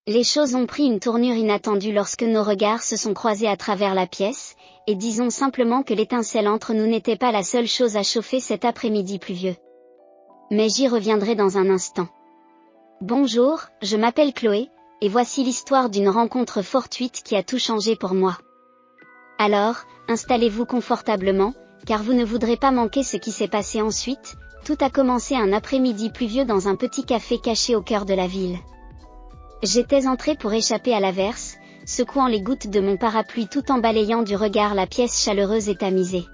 Les choses ont pris une tournure inattendue lorsque nos regards se sont croisés à travers la pièce, et disons simplement que l'étincelle entre nous n'était pas la seule chose à chauffer cet après-midi pluvieux. Mais j'y reviendrai dans un instant. Bonjour, je m'appelle Chloé, et voici l'histoire d'une rencontre fortuite qui a tout changé pour moi. Alors, installez-vous confortablement, car vous ne voudrez pas manquer ce qui s'est passé ensuite. Tout a commencé un après-midi pluvieux dans un petit café caché au cœur de la ville. J'étais entrée pour échapper à l'averse, secouant les gouttes de mon parapluie tout en balayant du regard la pièce chaleureuse et tamisée.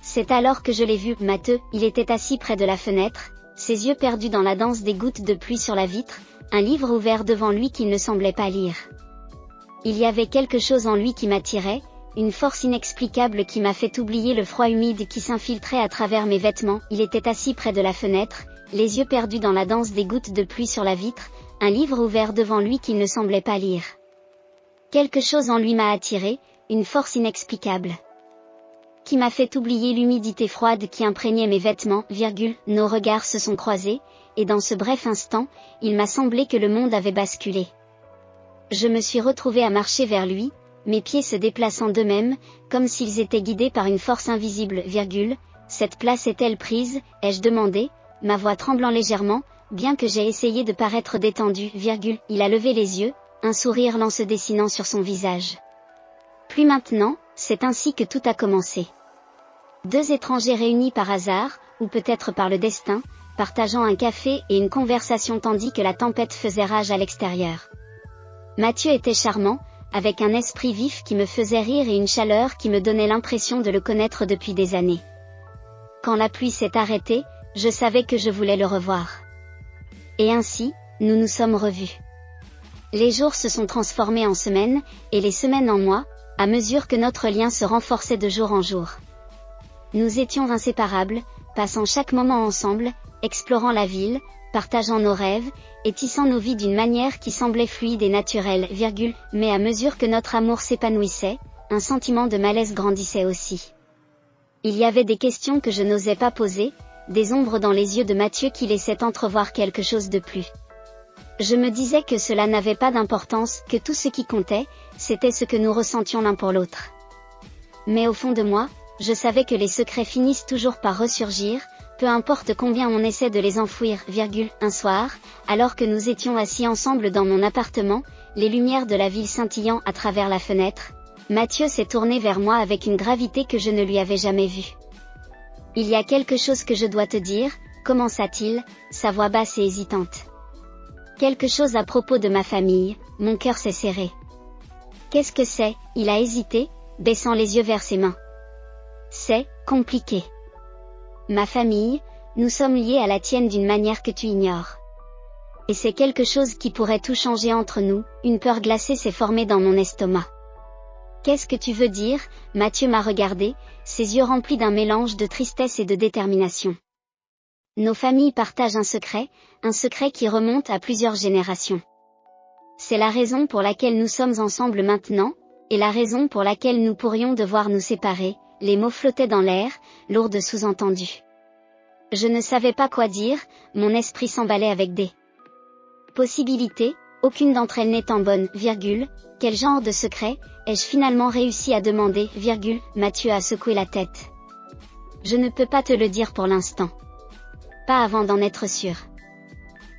C'est alors que je l'ai vu, Matteux. Il était assis près de la fenêtre, ses yeux perdus dans la danse des gouttes de pluie sur la vitre, un livre ouvert devant lui qu'il ne semblait pas lire. Il y avait quelque chose en lui qui m'attirait, une force inexplicable qui m'a fait oublier le froid humide qui s'infiltrait à travers mes vêtements. Il était assis près de la fenêtre, les yeux perdus dans la danse des gouttes de pluie sur la vitre, un livre ouvert devant lui qu'il ne semblait pas lire. Quelque chose en lui m'a attiré, une force inexplicable, qui m'a fait oublier l'humidité froide qui imprégnait mes vêtements, nos regards se sont croisés, et dans ce bref instant, il m'a semblé que le monde avait basculé. Je me suis retrouvée à marcher vers lui, mes pieds se déplaçant d'eux-mêmes, comme s'ils étaient guidés par une force invisible, cette place est-elle prise, ai-je demandé, ma voix tremblant légèrement, bien que j'ai essayé de paraître détendu, il a levé les yeux, un sourire lent se dessinant sur son visage. Puis maintenant, c'est ainsi que tout a commencé. Deux étrangers réunis par hasard, ou peut-être par le destin, partageant un café et une conversation tandis que la tempête faisait rage à l'extérieur. Matthieu était charmant, avec un esprit vif qui me faisait rire et une chaleur qui me donnait l'impression de le connaître depuis des années. Quand la pluie s'est arrêtée, je savais que je voulais le revoir. Et ainsi, nous nous sommes revus. Les jours se sont transformés en semaines, et les semaines en mois, à mesure que notre lien se renforçait de jour en jour. Nous étions inséparables, passant chaque moment ensemble, explorant la ville, partageant nos rêves, et tissant nos vies d'une manière qui semblait fluide et naturelle, mais à mesure que notre amour s'épanouissait, un sentiment de malaise grandissait aussi. Il y avait des questions que je n'osais pas poser, des ombres dans les yeux de Matthieu qui laissaient entrevoir quelque chose de plus. Je me disais que cela n'avait pas d'importance, que tout ce qui comptait, c'était ce que nous ressentions l'un pour l'autre. Mais au fond de moi, je savais que les secrets finissent toujours par ressurgir, peu importe combien on essaie de les enfouir, un soir, alors que nous étions assis ensemble dans mon appartement, les lumières de la ville scintillant à travers la fenêtre, Matthieu s'est tourné vers moi avec une gravité que je ne lui avais jamais vue. « Il y a quelque chose que je dois te dire », commença-t-il, sa voix basse et hésitante. Quelque chose à propos de ma famille, mon cœur s'est serré. Qu'est-ce que c'est? Il a hésité, baissant les yeux vers ses mains. C'est compliqué. Ma famille, nous sommes liés à la tienne d'une manière que tu ignores. Et c'est quelque chose qui pourrait tout changer entre nous. Une peur glacée s'est formée dans mon estomac. Qu'est-ce que tu veux dire? Matthieu m'a regardé, ses yeux remplis d'un mélange de tristesse et de détermination. Nos familles partagent un secret qui remonte à plusieurs générations. C'est la raison pour laquelle nous sommes ensemble maintenant, et la raison pour laquelle nous pourrions devoir nous séparer. Les mots flottaient dans l'air, lourds de sous-entendus. Je ne savais pas quoi dire, mon esprit s'emballait avec des possibilités, aucune d'entre elles n'étant bonne, quel genre de secret, ai-je finalement réussi à demander, Matthieu a secoué la tête. Je ne peux pas te le dire pour l'instant. Pas avant d'en être sûr.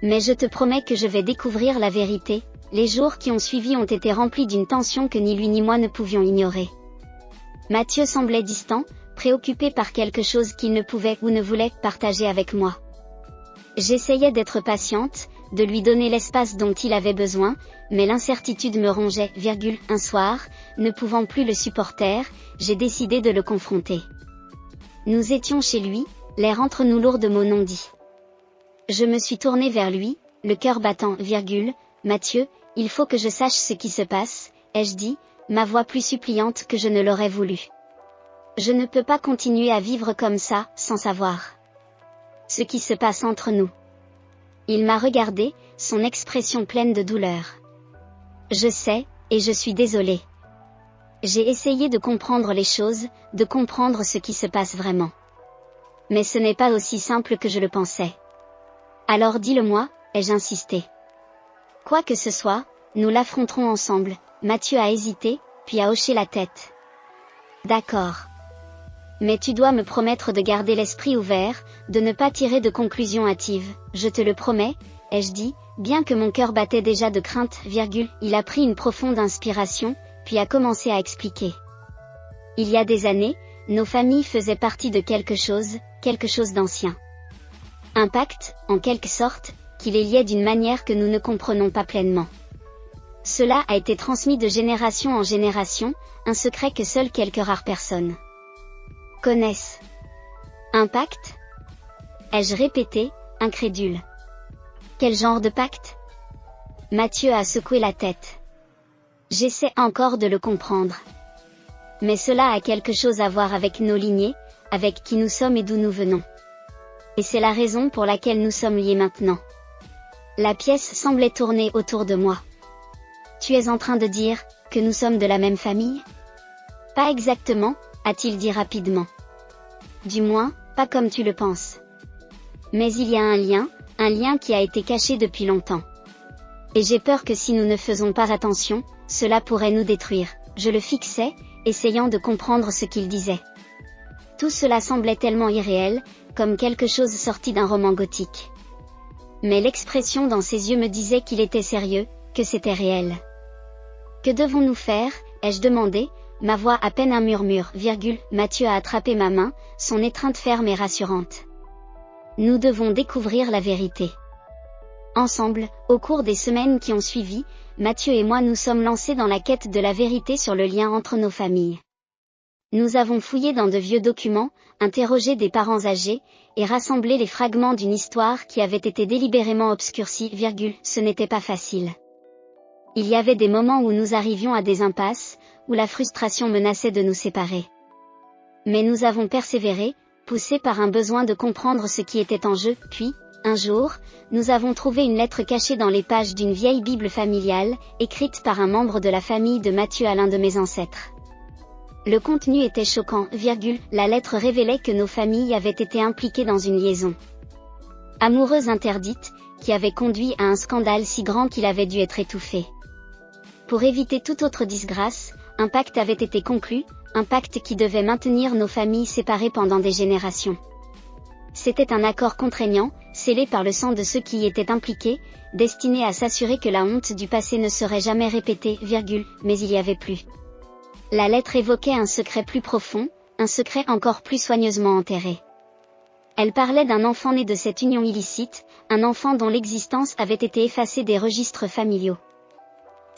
Mais je te promets que je vais découvrir la vérité. Les jours qui ont suivi ont été remplis d'une tension que ni lui ni moi ne pouvions ignorer. Matthieu semblait distant, préoccupé par quelque chose qu'il ne pouvait ou ne voulait partager avec moi. J'essayais d'être patiente, de lui donner l'espace dont il avait besoin, mais l'incertitude me rongeait, un soir, ne pouvant plus le supporter, j'ai décidé de le confronter. Nous étions chez lui, l'air entre nous lourd de mots non dits. Je me suis tournée vers lui, le cœur battant, Matthieu, il faut que je sache ce qui se passe, ai-je dit, ma voix plus suppliante que je ne l'aurais voulu. Je ne peux pas continuer à vivre comme ça, sans savoir ce qui se passe entre nous. Il m'a regardé, son expression pleine de douleur. Je sais, et je suis désolée. J'ai essayé de comprendre les choses, de comprendre ce qui se passe vraiment. Mais ce n'est pas aussi simple que je le pensais. Alors dis-le-moi, ai-je insisté. Quoi que ce soit, Nous l'affronterons ensemble. Mathieu a hésité, puis a hoché la tête. D'accord. Mais tu dois me promettre de garder l'esprit ouvert, de ne pas tirer de conclusions hâtives, je te le promets, ai-je dit, bien que mon cœur battait déjà de crainte, il a pris une profonde inspiration, puis a commencé à expliquer. Il y a des années, nos familles faisaient partie de quelque chose d'ancien. Un pacte, en quelque sorte, qui les liait d'une manière que nous ne comprenons pas pleinement. Cela a été transmis de génération en génération, un secret que seules quelques rares personnes connaissent. Un pacte ? Ai-je répété, incrédule. Quel genre de pacte ? Mathieu a secoué la tête. J'essaie encore de le comprendre. Mais cela a quelque chose à voir avec nos lignées, avec qui nous sommes et d'où nous venons. Et c'est la raison pour laquelle nous sommes liés maintenant. La pièce semblait tourner autour de moi. Tu es en train de dire que nous sommes de la même famille ? Pas exactement, a-t-il dit rapidement. Du moins, pas comme tu le penses. Mais il y a un lien qui a été caché depuis longtemps. Et j'ai peur que si nous ne faisons pas attention, cela pourrait nous détruire. Je le fixais, essayant de comprendre ce qu'il disait. Tout cela semblait tellement irréel, comme quelque chose sorti d'un roman gothique. Mais l'expression dans ses yeux me disait qu'il était sérieux, que c'était réel. Que devons-nous faire ? Ai-je demandé, ma voix à peine un murmure, Mathieu a attrapé ma main, son étreinte ferme et rassurante. Nous devons découvrir la vérité. Ensemble, au cours des semaines qui ont suivi, Mathieu et moi nous sommes lancés dans la quête de la vérité sur le lien entre nos familles. Nous avons fouillé dans de vieux documents, interrogé des parents âgés, et rassemblé les fragments d'une histoire qui avait été délibérément obscurcie, ce n'était pas facile. Il y avait des moments où nous arrivions à des impasses, où la frustration menaçait de nous séparer. Mais nous avons persévéré, poussés par un besoin de comprendre ce qui était en jeu, puis, un jour, nous avons trouvé une lettre cachée dans les pages d'une vieille Bible familiale, écrite par un membre de la famille de Mathieu à l'un de mes ancêtres. Le contenu était choquant, la lettre révélait que nos familles avaient été impliquées dans une liaison amoureuse interdite, qui avait conduit à un scandale si grand qu'il avait dû être étouffé. Pour éviter toute autre disgrâce, un pacte avait été conclu, un pacte qui devait maintenir nos familles séparées pendant des générations. C'était un accord contraignant, scellé par le sang de ceux qui y étaient impliqués, destiné à s'assurer que la honte du passé ne serait jamais répétée, mais il y avait plus. La lettre évoquait un secret plus profond, un secret encore plus soigneusement enterré. Elle parlait d'un enfant né de cette union illicite, un enfant dont l'existence avait été effacée des registres familiaux.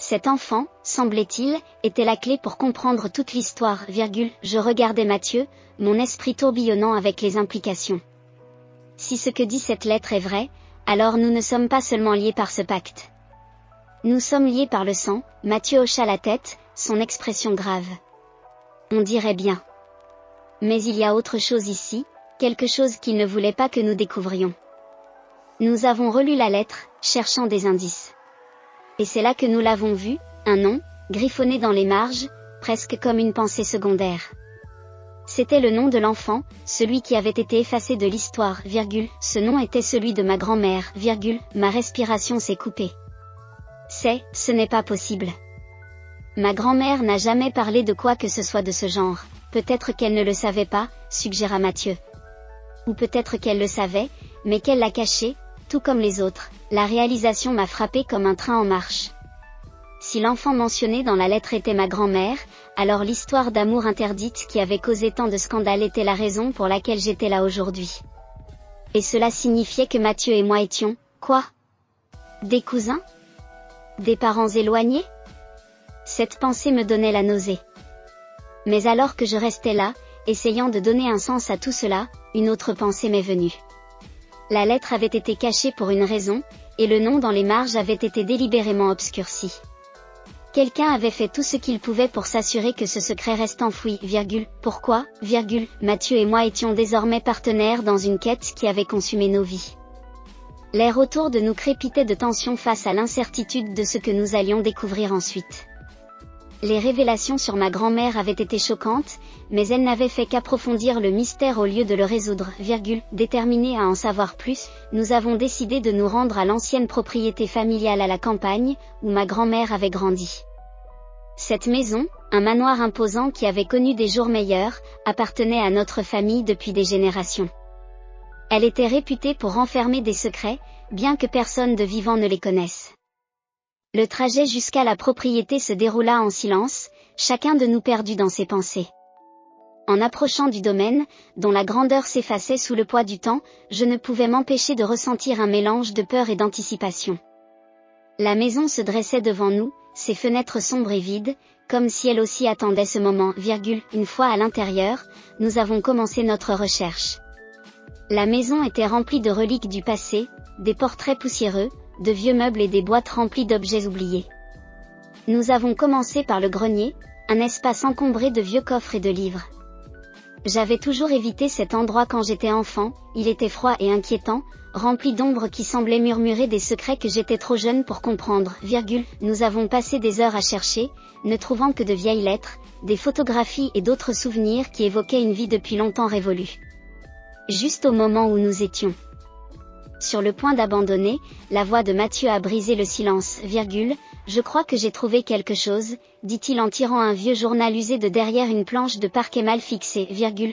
Cet enfant, semblait-il, était la clé pour comprendre toute l'histoire, je regardais Mathieu, mon esprit tourbillonnant avec les implications. Si ce que dit cette lettre est vrai, alors nous ne sommes pas seulement liés par ce pacte. Nous sommes liés par le sang, Mathieu hocha la tête, son expression grave. On dirait bien. Mais il y a autre chose ici, quelque chose qu'il ne voulait pas que nous découvrions. Nous avons relu la lettre, cherchant des indices. Et c'est là que nous l'avons vu, un nom, griffonné dans les marges, presque comme une pensée secondaire. C'était le nom de l'enfant, celui qui avait été effacé de l'histoire, ce nom était celui de ma grand-mère, ma respiration s'est coupée. Ce n'est pas possible. Ma grand-mère n'a jamais parlé de quoi que ce soit de ce genre, peut-être qu'elle ne le savait pas, suggéra Mathieu. Ou peut-être qu'elle le savait, mais qu'elle l'a caché, tout comme les autres. La réalisation m'a frappé comme un train en marche. Si l'enfant mentionné dans la lettre était ma grand-mère, alors l'histoire d'amour interdite qui avait causé tant de scandales était la raison pour laquelle j'étais là aujourd'hui. Et cela signifiait que Mathieu et moi étions, quoi ? Des cousins ? Des parents éloignés ? Cette pensée me donnait la nausée. Mais alors que je restais là, essayant de donner un sens à tout cela, une autre pensée m'est venue. La lettre avait été cachée pour une raison, et le nom dans les marges avait été délibérément obscurci. Quelqu'un avait fait tout ce qu'il pouvait pour s'assurer que ce secret reste enfoui, pourquoi, Mathieu et moi étions désormais partenaires dans une quête qui avait consumé nos vies. L'air autour de nous crépitait de tension face à l'incertitude de ce que nous allions découvrir ensuite. Les révélations sur ma grand-mère avaient été choquantes, mais elles n'avaient fait qu'approfondir le mystère au lieu de le résoudre, Déterminés à en savoir plus, nous avons décidé de nous rendre à l'ancienne propriété familiale à la campagne, où ma grand-mère avait grandi. Cette maison, un manoir imposant qui avait connu des jours meilleurs, appartenait à notre famille depuis des générations. Elle était réputée pour renfermer des secrets, bien que personne de vivant ne les connaisse. Le trajet jusqu'à la propriété se déroula en silence, chacun de nous perdu dans ses pensées. En approchant du domaine, dont la grandeur s'effaçait sous le poids du temps, je ne pouvais m'empêcher de ressentir un mélange de peur et d'anticipation. La maison se dressait devant nous, ses fenêtres sombres et vides, comme si elle aussi attendait ce moment, Une fois à l'intérieur, nous avons commencé notre recherche. La maison était remplie de reliques du passé, des portraits poussiéreux, de vieux meubles et des boîtes remplies d'objets oubliés. Nous avons commencé par le grenier, un espace encombré de vieux coffres et de livres. J'avais toujours évité cet endroit quand j'étais enfant, il était froid et inquiétant, rempli d'ombres qui semblaient murmurer des secrets que j'étais trop jeune pour comprendre, Nous avons passé des heures à chercher, ne trouvant que de vieilles lettres, des photographies et d'autres souvenirs qui évoquaient une vie depuis longtemps révolue. Juste au moment où nous étions sur le point d'abandonner, la voix de Mathieu a brisé le silence, Je crois que j'ai trouvé quelque chose, dit-il en tirant un vieux journal usé de derrière une planche de parquet mal fixée,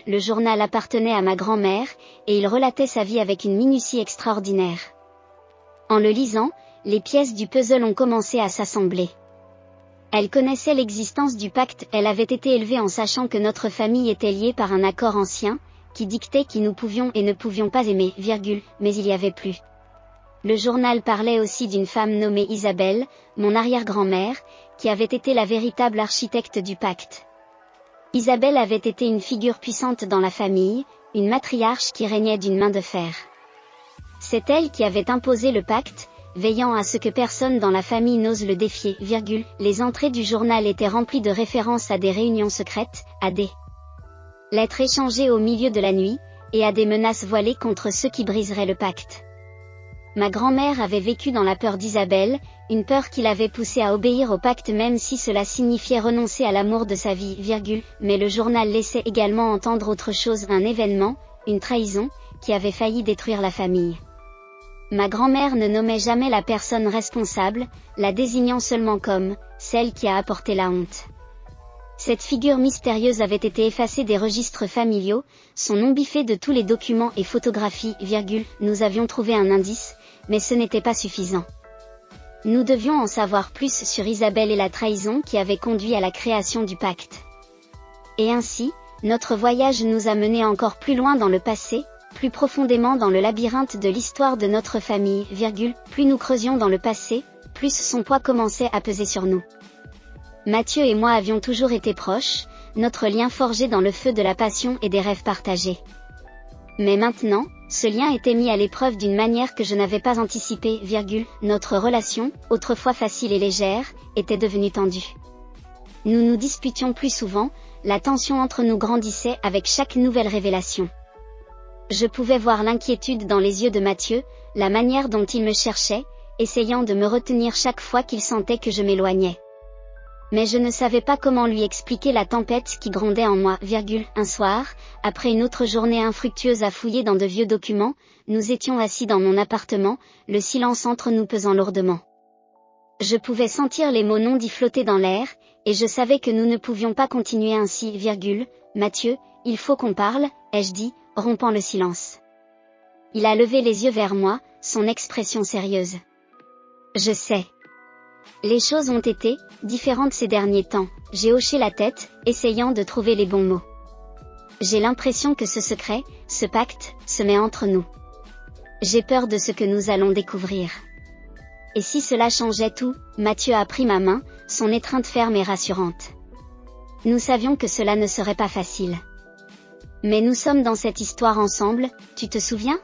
Le journal appartenait à ma grand-mère, et il relatait sa vie avec une minutie extraordinaire. En le lisant, les pièces du puzzle ont commencé à s'assembler. Elle connaissait l'existence du pacte, elle avait été élevée en sachant que notre famille était liée par un accord ancien, qui dictait qui nous pouvions et ne pouvions pas aimer, mais il y avait plus. Le journal parlait aussi d'une femme nommée Isabelle, mon arrière-grand-mère, qui avait été la véritable architecte du pacte. Isabelle avait été une figure puissante dans la famille, une matriarche qui régnait d'une main de fer. C'est elle qui avait imposé le pacte, veillant à ce que personne dans la famille n'ose le défier, Les entrées du journal étaient remplies de références à des réunions secrètes, à des lettres échangées au milieu de la nuit, et à des menaces voilées contre ceux qui briseraient le pacte. Ma grand-mère avait vécu dans la peur d'Isabelle, une peur qui l'avait poussée à obéir au pacte même si cela signifiait renoncer à l'amour de sa vie, mais le journal laissait également entendre autre chose, un événement, une trahison, qui avait failli détruire la famille. Ma grand-mère ne nommait jamais la personne responsable, la désignant seulement comme « celle qui a apporté la honte ». Cette figure mystérieuse avait été effacée des registres familiaux, son nom biffé de tous les documents et photographies, Nous avions trouvé un indice, mais ce n'était pas suffisant. Nous devions en savoir plus sur Isabelle et la trahison qui avait conduit à la création du pacte. Et ainsi, notre voyage nous a menés encore plus loin dans le passé, plus profondément dans le labyrinthe de l'histoire de notre famille, Plus nous creusions dans le passé, plus son poids commençait à peser sur nous. Mathieu et moi avions toujours été proches, notre lien forgé dans le feu de la passion et des rêves partagés. Mais maintenant, ce lien était mis à l'épreuve d'une manière que je n'avais pas anticipée, Notre relation, autrefois facile et légère, était devenue tendue. Nous nous disputions plus souvent, la tension entre nous grandissait avec chaque nouvelle révélation. Je pouvais voir l'inquiétude dans les yeux de Mathieu, la manière dont il me cherchait, essayant de me retenir chaque fois qu'il sentait que je m'éloignais. Mais je ne savais pas comment lui expliquer la tempête qui grondait en moi, Un soir, après une autre journée infructueuse à fouiller dans de vieux documents, nous étions assis dans mon appartement, le silence entre nous pesant lourdement. Je pouvais sentir les mots non dits flotter dans l'air, et je savais que nous ne pouvions pas continuer ainsi, Mathieu, il faut qu'on parle, ai-je dit, rompant le silence. Il a levé les yeux vers moi, son expression sérieuse. Je sais. Les choses ont été différentes ces derniers temps, j'ai hoché la tête, essayant de trouver les bons mots. J'ai l'impression que ce secret, ce pacte, se met entre nous. J'ai peur de ce que nous allons découvrir. Et si cela changeait tout, Mathieu a pris ma main, son étreinte ferme et rassurante. Nous savions que cela ne serait pas facile. Mais nous sommes dans cette histoire ensemble, tu te souviens ?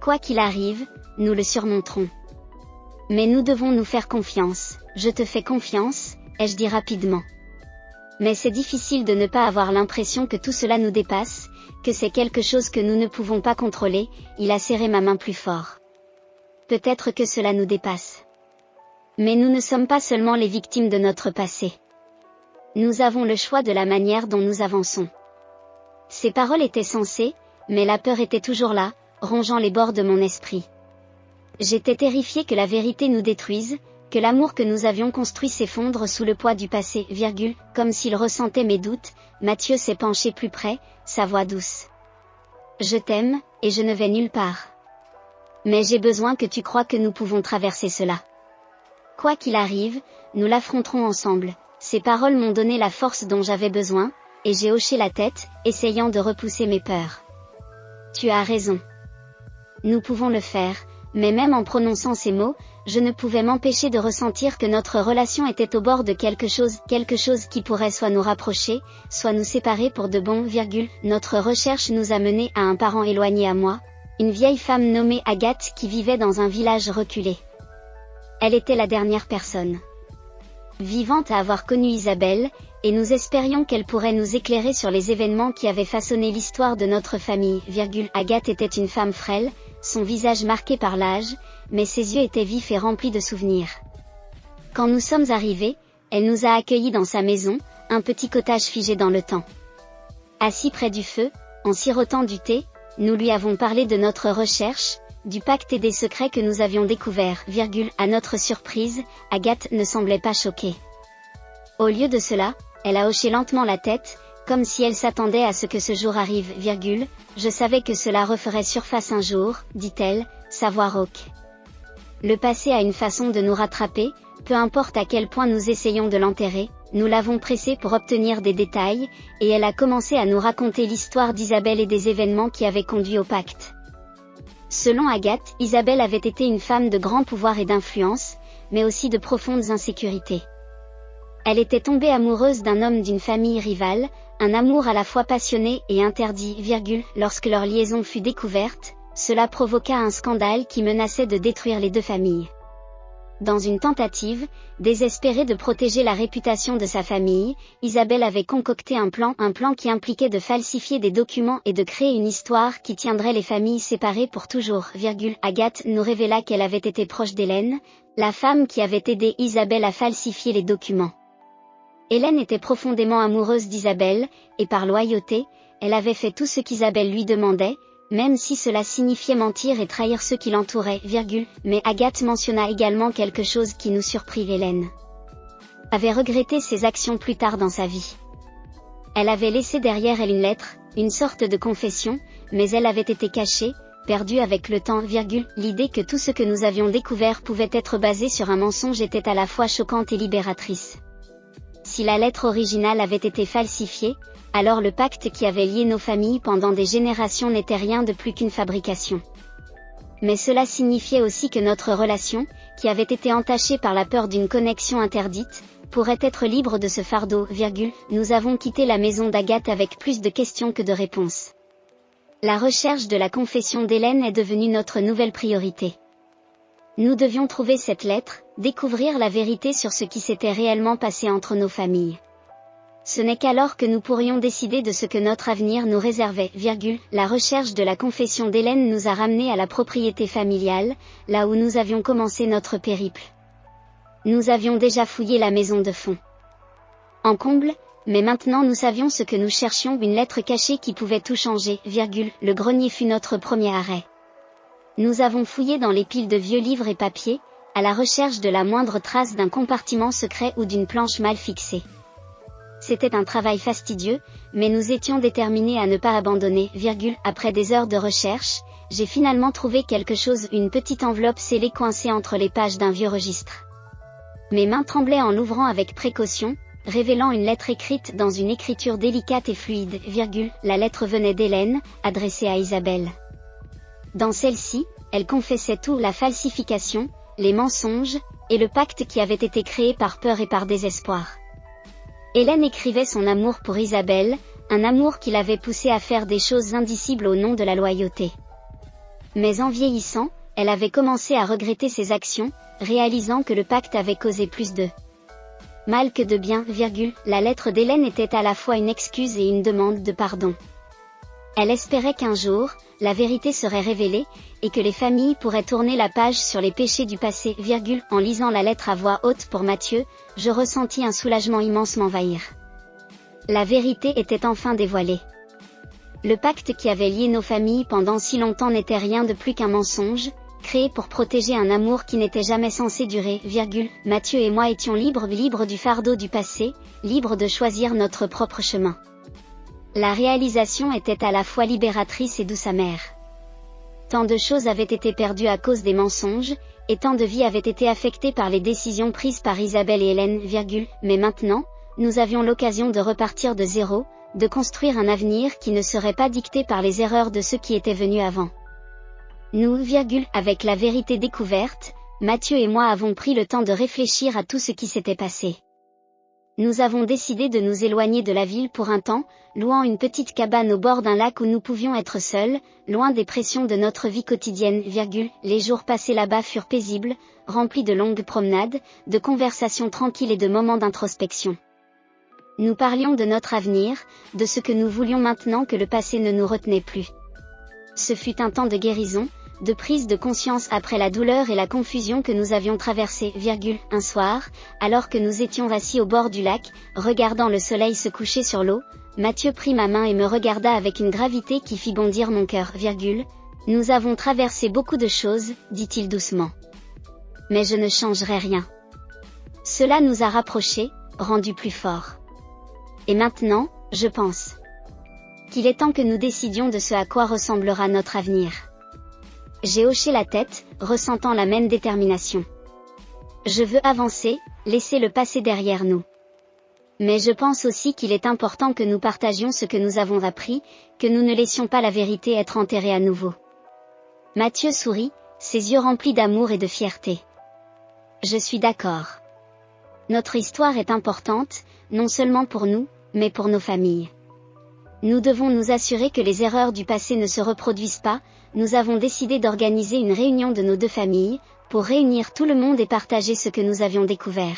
Quoi qu'il arrive, nous le surmonterons. Mais nous devons nous faire confiance, je te fais confiance, ai-je dit rapidement. Mais c'est difficile de ne pas avoir l'impression que tout cela nous dépasse, que c'est quelque chose que nous ne pouvons pas contrôler, il a serré ma main plus fort. Peut-être que cela nous dépasse. Mais nous ne sommes pas seulement les victimes de notre passé. Nous avons le choix de la manière dont nous avançons. Ces paroles étaient sensées, mais la peur était toujours là, rongeant les bords de mon esprit. J'étais terrifiée que la vérité nous détruise, que l'amour que nous avions construit s'effondre sous le poids du passé, comme s'il ressentait mes doutes. Mathieu s'est penché plus près, sa voix douce. Je t'aime, et je ne vais nulle part. Mais j'ai besoin que tu crois que nous pouvons traverser cela. Quoi qu'il arrive, nous l'affronterons ensemble. Ces paroles m'ont donné la force dont j'avais besoin, et j'ai hoché la tête, essayant de repousser mes peurs. Tu as raison. Nous pouvons le faire, mais même en prononçant ces mots, je ne pouvais m'empêcher de ressentir que notre relation était au bord de quelque chose qui pourrait soit nous rapprocher, soit nous séparer pour de bon, Notre recherche nous a menés à un parent éloigné à moi, une vieille femme nommée Agathe qui vivait dans un village reculé. Elle était la dernière personne vivante à avoir connu Isabelle, et nous espérions qu'elle pourrait nous éclairer sur les événements qui avaient façonné l'histoire de notre famille, Agathe était une femme frêle, son visage marqué par l'âge, mais ses yeux étaient vifs et remplis de souvenirs. Quand nous sommes arrivés, elle nous a accueillis dans sa maison, un petit cottage figé dans le temps. Assis près du feu, en sirotant du thé, nous lui avons parlé de notre recherche, du pacte et des secrets que nous avions découverts, À notre surprise, Agathe ne semblait pas choquée. Au lieu de cela, elle a hoché lentement la tête, comme si elle s'attendait à ce que ce jour arrive, Je savais que cela referait surface un jour, dit-elle, sa voix rauque. Le passé a une façon de nous rattraper, peu importe à quel point nous essayons de l'enterrer, nous l'avons pressée pour obtenir des détails, et elle a commencé à nous raconter l'histoire d'Isabelle et des événements qui avaient conduit au pacte. Selon Agathe, Isabelle avait été une femme de grand pouvoir et d'influence, mais aussi de profondes insécurités. Elle était tombée amoureuse d'un homme d'une famille rivale, un amour à la fois passionné et interdit, Lorsque leur liaison fut découverte, cela provoqua un scandale qui menaçait de détruire les deux familles. Dans une tentative, désespérée de protéger la réputation de sa famille, Isabelle avait concocté un plan qui impliquait de falsifier des documents et de créer une histoire qui tiendrait les familles séparées pour toujours, Agathe nous révéla qu'elle avait été proche d'Hélène, la femme qui avait aidé Isabelle à falsifier les documents. Hélène était profondément amoureuse d'Isabelle, et par loyauté, elle avait fait tout ce qu'Isabelle lui demandait, même si cela signifiait mentir et trahir ceux qui l'entouraient, mais Agathe mentionna également quelque chose qui nous surprit. Hélène avait regretté ses actions plus tard dans sa vie. Elle avait laissé derrière elle une lettre, une sorte de confession, mais elle avait été cachée, perdue avec le temps, L'idée que tout ce que nous avions découvert pouvait être basé sur un mensonge était à la fois choquante et libératrice. Si la lettre originale avait été falsifiée, alors le pacte qui avait lié nos familles pendant des générations n'était rien de plus qu'une fabrication. Mais cela signifiait aussi que notre relation, qui avait été entachée par la peur d'une connexion interdite, pourrait être libre de ce fardeau, Nous avons quitté la maison d'Agathe avec plus de questions que de réponses. La recherche de la confession d'Hélène est devenue notre nouvelle priorité. Nous devions trouver cette lettre, découvrir la vérité sur ce qui s'était réellement passé entre nos familles. Ce n'est qu'alors que nous pourrions décider de ce que notre avenir nous réservait, La recherche de la confession d'Hélène nous a ramenés à la propriété familiale, là où nous avions commencé notre périple. Nous avions déjà fouillé la maison de fond en comble, mais maintenant nous savions ce que nous cherchions, une lettre cachée qui pouvait tout changer, Le grenier fut notre premier arrêt. Nous avons fouillé dans les piles de vieux livres et papiers, à la recherche de la moindre trace d'un compartiment secret ou d'une planche mal fixée. C'était un travail fastidieux, mais nous étions déterminés à ne pas abandonner, Après des heures de recherche, j'ai finalement trouvé quelque chose, une petite enveloppe scellée coincée entre les pages d'un vieux registre. Mes mains tremblaient en l'ouvrant avec précaution, révélant une lettre écrite dans une écriture délicate et fluide, La lettre venait d'Hélène, adressée à Isabelle. Dans celle-ci, elle confessait tout, la falsification, les mensonges, et le pacte qui avait été créé par peur et par désespoir. Hélène écrivait son amour pour Isabelle, un amour qui l'avait poussée à faire des choses indicibles au nom de la loyauté. Mais en vieillissant, elle avait commencé à regretter ses actions, réalisant que le pacte avait causé plus de mal que de bien, La lettre d'Hélène était à la fois une excuse et une demande de pardon. Elle espérait qu'un jour, la vérité serait révélée, et que les familles pourraient tourner la page sur les péchés du passé, En lisant la lettre à voix haute pour Mathieu, je ressentis un soulagement immense m'envahir. La vérité était enfin dévoilée. Le pacte qui avait lié nos familles pendant si longtemps n'était rien de plus qu'un mensonge, créé pour protéger un amour qui n'était jamais censé durer, Mathieu et moi étions libres du fardeau du passé, libres de choisir notre propre chemin. La réalisation était à la fois libératrice et douce amère. Tant de choses avaient été perdues à cause des mensonges, et tant de vies avaient été affectées par les décisions prises par Isabelle et Hélène, mais maintenant, nous avions l'occasion de repartir de zéro, de construire un avenir qui ne serait pas dicté par les erreurs de ceux qui étaient venus avant. Nous, avec la vérité découverte, Mathieu et moi avons pris le temps de réfléchir à tout ce qui s'était passé. Nous avons décidé de nous éloigner de la ville pour un temps, louant une petite cabane au bord d'un lac où nous pouvions être seuls, loin des pressions de notre vie quotidienne, Les jours passés là-bas furent paisibles, remplis de longues promenades, de conversations tranquilles et de moments d'introspection. Nous parlions de notre avenir, de ce que nous voulions maintenant que le passé ne nous retenait plus. Ce fut un temps de guérison, de prise de conscience après la douleur et la confusion que nous avions traversée, un soir, alors que nous étions assis au bord du lac, regardant le soleil se coucher sur l'eau, Mathieu prit ma main et me regarda avec une gravité qui fit bondir mon cœur, Nous avons traversé beaucoup de choses, dit-il doucement. Mais je ne changerai rien. Cela nous a rapprochés, rendus plus forts. Et maintenant, je pense qu'il est temps que nous décidions de ce à quoi ressemblera notre avenir. J'ai hoché la tête, ressentant la même détermination. Je veux avancer, laisser le passé derrière nous. Mais je pense aussi qu'il est important que nous partagions ce que nous avons appris, que nous ne laissions pas la vérité être enterrée à nouveau. Mathieu sourit, ses yeux remplis d'amour et de fierté. Je suis d'accord. Notre histoire est importante, non seulement pour nous, mais pour nos familles. Nous devons nous assurer que les erreurs du passé ne se reproduisent pas. Nous avons décidé d'organiser une réunion de nos deux familles, pour réunir tout le monde et partager ce que nous avions découvert.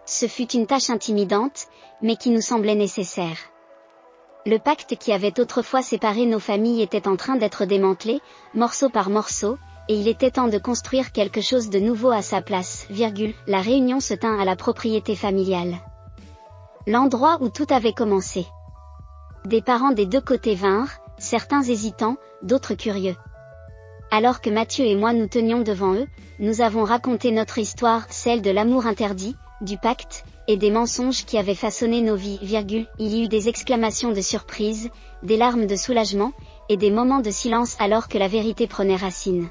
Ce fut une tâche intimidante, mais qui nous semblait nécessaire. Le pacte qui avait autrefois séparé nos familles était en train d'être démantelé, morceau par morceau, et il était temps de construire quelque chose de nouveau à sa place, La réunion se tint à la propriété familiale. L'endroit où tout avait commencé. Des parents des deux côtés vinrent, certains hésitants, d'autres curieux. Alors que Mathieu et moi nous tenions devant eux, nous avons raconté notre histoire, celle de l'amour interdit, du pacte, et des mensonges qui avaient façonné nos vies, Il y eut des exclamations de surprise, des larmes de soulagement, et des moments de silence alors que la vérité prenait racine.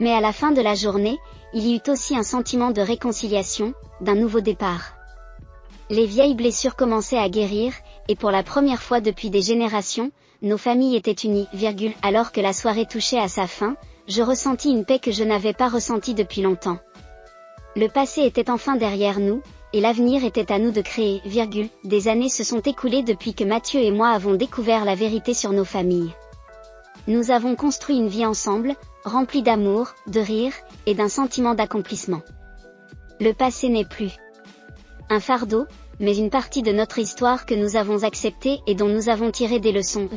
Mais à la fin de la journée, il y eut aussi un sentiment de réconciliation, d'un nouveau départ. Les vieilles blessures commençaient à guérir, et pour la première fois depuis des générations, nos familles étaient unies, Alors que la soirée touchait à sa fin, je ressentis une paix que je n'avais pas ressentie depuis longtemps. Le passé était enfin derrière nous, et l'avenir était à nous de créer, Des années se sont écoulées depuis que Mathieu et moi avons découvert la vérité sur nos familles. Nous avons construit une vie ensemble, remplie d'amour, de rire, et d'un sentiment d'accomplissement. Le passé n'est plus un fardeau, mais une partie de notre histoire que nous avons acceptée et dont nous avons tiré des leçons,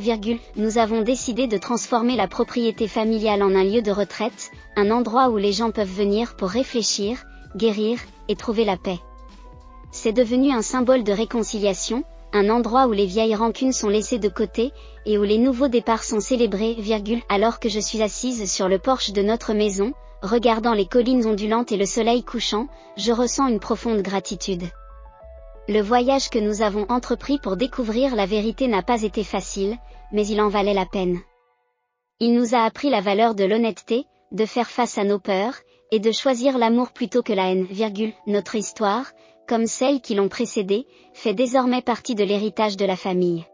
Nous avons décidé de transformer la propriété familiale en un lieu de retraite, un endroit où les gens peuvent venir pour réfléchir, guérir, et trouver la paix. C'est devenu un symbole de réconciliation, un endroit où les vieilles rancunes sont laissées de côté, et où les nouveaux départs sont célébrés, Alors que je suis assise sur le porche de notre maison, regardant les collines ondulantes et le soleil couchant, je ressens une profonde gratitude. Le voyage que nous avons entrepris pour découvrir la vérité n'a pas été facile, mais il en valait la peine. Il nous a appris la valeur de l'honnêteté, de faire face à nos peurs, et de choisir l'amour plutôt que la haine, Notre histoire, comme celles qui l'ont précédée, fait désormais partie de l'héritage de la famille.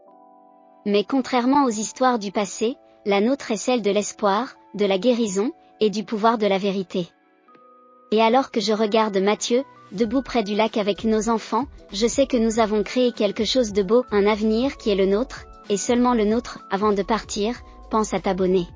Mais contrairement aux histoires du passé, la nôtre est celle de l'espoir, de la guérison, et du pouvoir de la vérité. Et alors que je regarde Mathieu, debout près du lac avec nos enfants, je sais que nous avons créé quelque chose de beau, un avenir qui est le nôtre, et seulement le nôtre. Avant de partir, pense à t'abonner.